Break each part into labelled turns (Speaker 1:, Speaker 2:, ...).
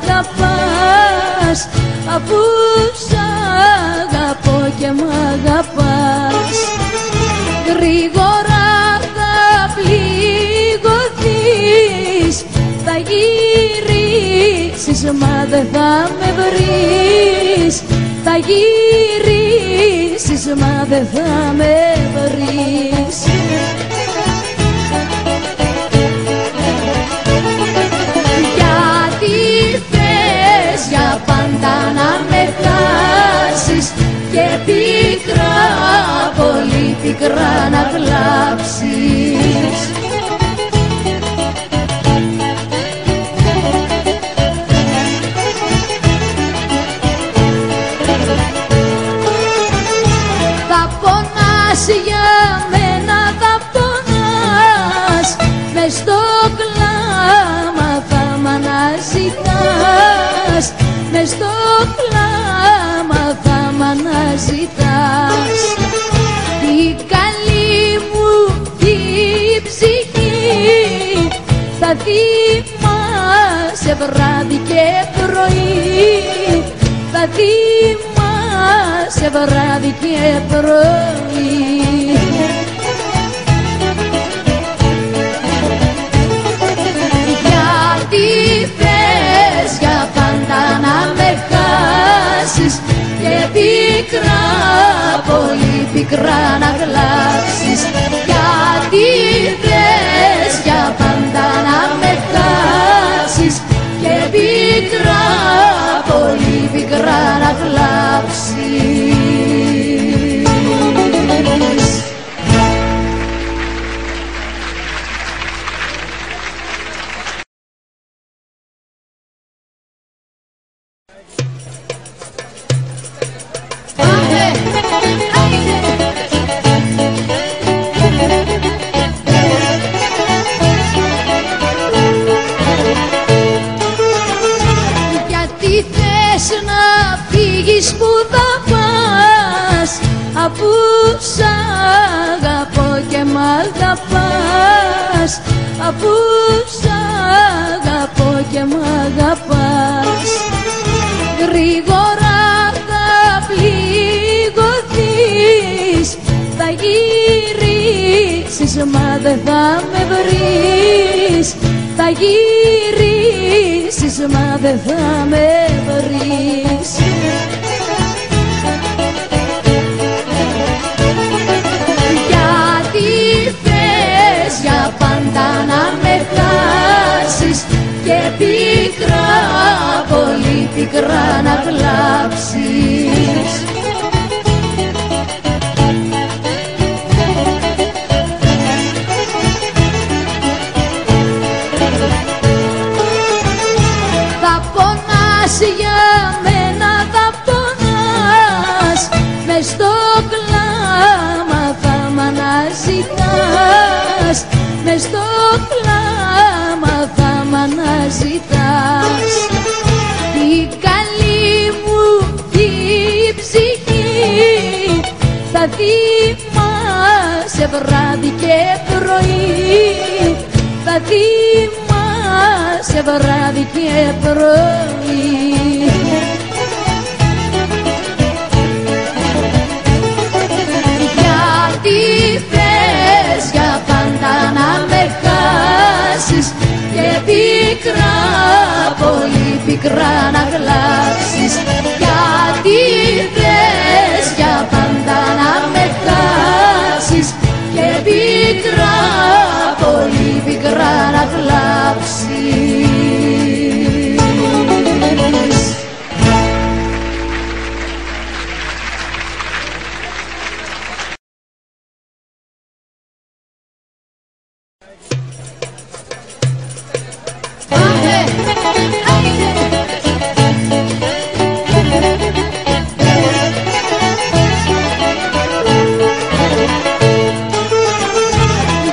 Speaker 1: αγαπάς, αφού σ' αγαπώ και μ' αγαπάς. Γρήγορα θα πληγωθείς, θα γυρίσεις μα δεν θα με βρεις. Θα γυρίσεις μα δεν θα με βρεις. Γιατί θες για πάντα να με χάσεις και πικρά, πολύ πικρά να κλάψεις. Για μένα θα πονάς, μες στο κλάμα θα μ' αναζητάς. Μες στο κλάμα θα μ' αναζητάς. Την καλή μου τη ψυχή θα θυμάσαι βράδυ και πρωί. Θα θυμάσαι βράδυ και πρωί. Γιατί θες για πάντα να με χάσεις και πικρά, πολύ πικρά να κλάψεις. Γιατί θες για πάντα να με χάσεις και πικρά, πολύ πικρά να κλάψεις. Γιατί θες να φύγεις που θα πας, αφού σ' αγαπώ και μ' αγαπάς. Αφού σ' αγαπώ και μ' αγαπάς. Γρήγορα θα πληγωθείς, θα γυρίσεις μα δεν θα με βρεις. Θα γυρίσεις μα δεν θα με βρεις. Γιατί θες για πάντα να με χάσεις και πικρά, πολύ πικρά να κλάψεις. Για μένα θα πονάς, μες στο κλάμα θα μ' αναζητάς. Μες στο κλάμα θα μ' αναζητάς. Την καλή μου τη ψυχή θα θυμάσαι βράδυ και πρωί. Θα θυμάσαι βράδυ και πρωί. Γιατί θες για πάντα να με χάσεις και πικρά, πολύ πικρά να κλάψεις. Γιατί θες για πάντα να με χάσεις και πικρά, πολύ πικρά να κλάψεις.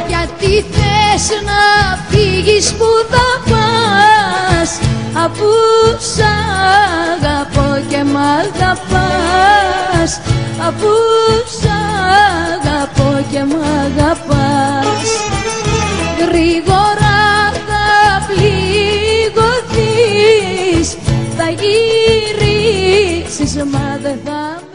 Speaker 1: Γιατί θες να φύγεις που θα πας, αφού σ' αγαπώ και μ' αγαπάς. Αφού σ' αγαπώ και μ' αγαπάς. Γρήγορα θα πληγωθείς, ζήσεις μα δεν θα